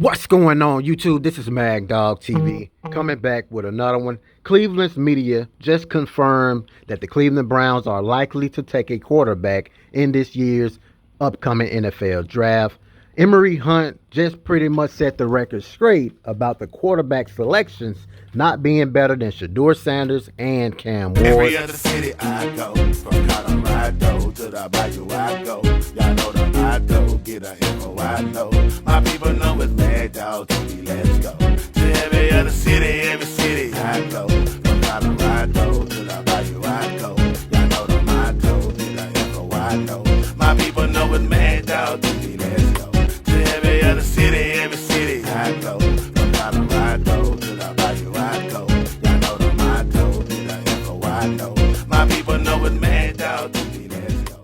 What's going on, YouTube? This is Mag Dog TV coming back with another one. Cleveland's media just confirmed that the Cleveland Browns are likely to take a quarterback in this year's upcoming NFL draft. Emory Hunt just pretty much set the record straight about the quarterback selections not being better than Shedeur Sanders and Cam Ward. Every other city I go, from Colorado to the Bayou I go. Y'all know the motto, get a info I know. My people know it's Mad Dog TV, let's go. To every other city I go. From Colorado to the Bayou I go. Y'all know the motto, get a info I know. My people know it's Mad Dog TV, let's go. To every other city I go. From Colorado to the Bayou I go. Y'all know the motto, get a info I know. My people know it's Mad Dog TV, let's go.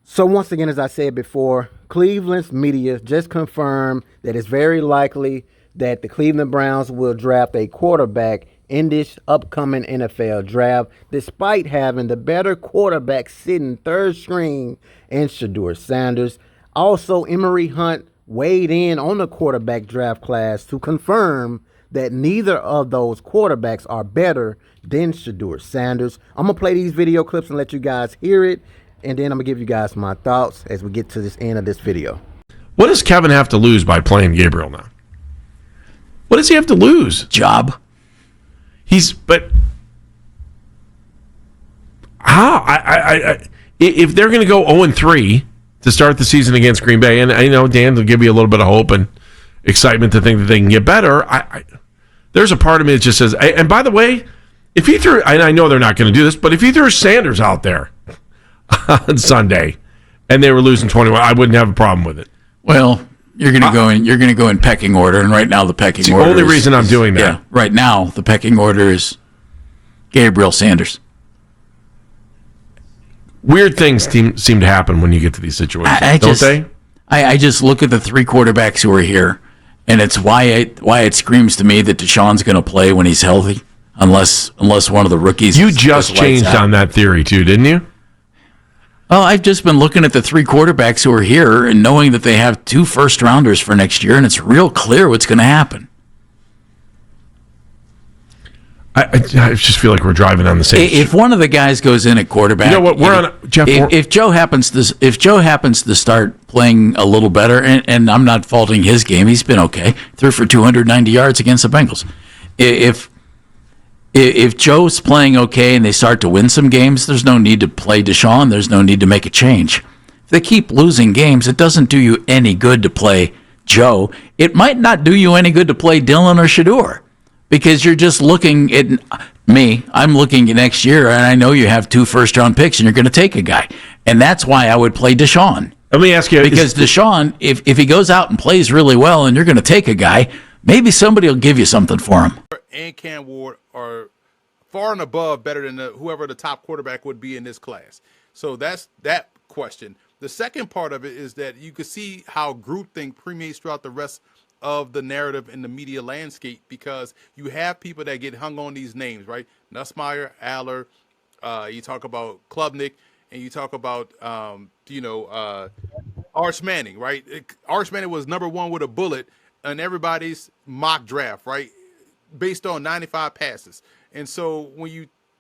So once again, as I said before, Cleveland's media just confirmed that it's very likely that the Cleveland Browns will draft a quarterback in this upcoming NFL draft, despite having the better quarterback sitting third string in Shedeur Sanders. Also, Emory Hunt weighed in on the quarterback draft class to confirm that neither of those quarterbacks are better than Shedeur Sanders. I'm going to play these video clips and let you guys hear it, and then I'm going to give you guys my thoughts as we get to this end of this video. What does Kevin have to lose by playing Gabriel now? What does he have to lose? Job. But how? If they're going to go 0-3 to start the season against Green Bay, and I know Dan will give you a little bit of hope and excitement to think that they can get better. There's a part of me that just says, and by the way, if he threw, and I know they're not going to do this, but if he threw Sanders out there on Sunday and they were losing 21, I wouldn't have a problem with it. Well, you're going to go in. You're going to go in pecking order, and right now the pecking order. It's the only reason I'm doing that. Yeah, right now the pecking order is Gabriel Sanders. Weird things seem to happen when you get to these situations, don't they? I just look at the three quarterbacks who are here, and it's why it screams to me that Deshaun's going to play when he's healthy, unless one of the rookies. You just changed on that theory too, didn't you? Well, I've just been looking at the three quarterbacks who are here and knowing that they have 2 first-rounders for next year, and it's real clear what's going to happen. I just feel like we're driving on the same. If one of the guys goes in at quarterback, you know what? We're on Jeff. If Joe happens to start playing a little better, and I'm not faulting his game, he's been okay. Threw for 290 yards against the Bengals. If Joe's playing okay and they start to win some games, there's no need to play Deshaun. There's no need to make a change. If they keep losing games, it doesn't do you any good to play Joe. It might not do you any good to play Dylan or Shedeur, because you're just looking at me. I'm looking at next year, and I know you have 2 first-round picks, and you're going to take a guy. And that's why I would play Deshaun. Let me ask you. Because Deshaun, if he goes out and plays really well and you're going to take a guy, maybe somebody will give you something for him. And Cam Ward are far and above better than whoever the top quarterback would be in this class. So that's that question. The second part of it is that you can see how groupthink permeates throughout the rest of the narrative in the media landscape, because you have people that get hung on these names, right? Nussmeier, Aller, you talk about Klubnik, and you talk about, Arch Manning, right? Arch Manning was number 1 with a bullet in everybody's mock draft, right? Based on 95 passes. And so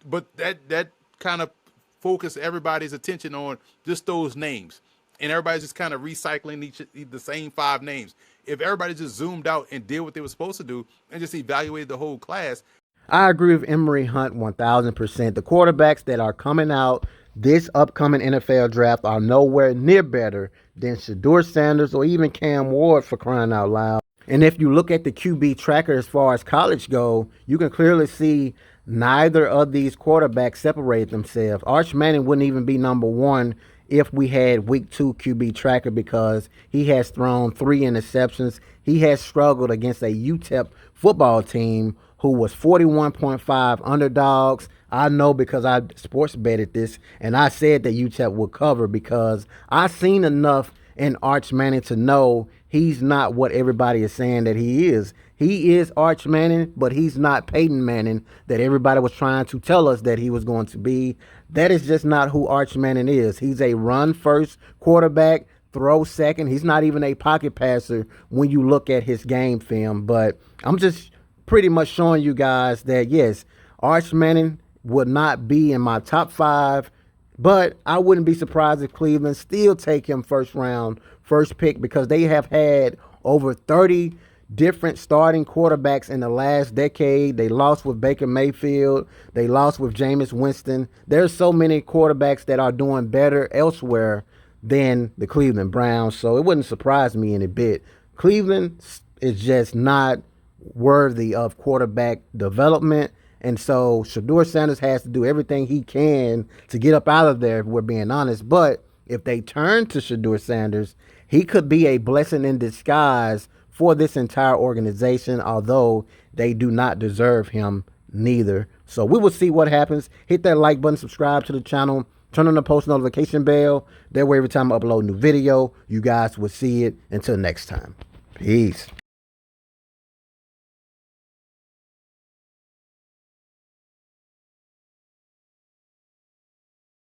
but that kind of focused everybody's attention on just those names, and everybody's just kind of recycling the same 5 names. If everybody just zoomed out and did what they were supposed to do and just evaluated the whole class. I agree with Emory Hunt 1,000%. The quarterbacks that are coming out this upcoming NFL draft are nowhere near better than Shedeur Sanders or even Cam Ward, for crying out loud. And if you look at the QB tracker as far as college go, you can clearly see neither of these quarterbacks separate themselves. Arch Manning wouldn't even be number 1 if we had week 2 QB tracker, because he has thrown 3 interceptions. He has struggled against a UTEP football team who was 41.5 underdogs. I know because I sports betted this, and I said that UTEP would cover because I seen enough in Arch Manning to know he's not what everybody is saying that he is. He is Arch Manning, but he's not Peyton Manning that everybody was trying to tell us that he was going to be. That is just not who Arch Manning is. He's a run-first quarterback, throw second. He's not even a pocket passer when you look at his game film. But I'm just pretty much showing you guys that, yes, Arch Manning would not be in my top 5, but I wouldn't be surprised if Cleveland still take him first round, first pick, because they have had over 30 different starting quarterbacks in the last decade. They lost with Baker Mayfield. They lost with Jameis Winston. There's so many quarterbacks that are doing better elsewhere than the Cleveland Browns, so it wouldn't surprise me in a bit. Cleveland is just not worthy of quarterback development, and so Shedeur Sanders has to do everything he can to get up out of there, if we're being honest. But if they turn to Shedeur Sanders, he could be a blessing in disguise for this entire organization, although they do not deserve him neither. So we will see what happens. Hit that like button, subscribe to the channel, turn on the post notification bell. That way every time I upload a new video, you guys will see it. Until next time, peace.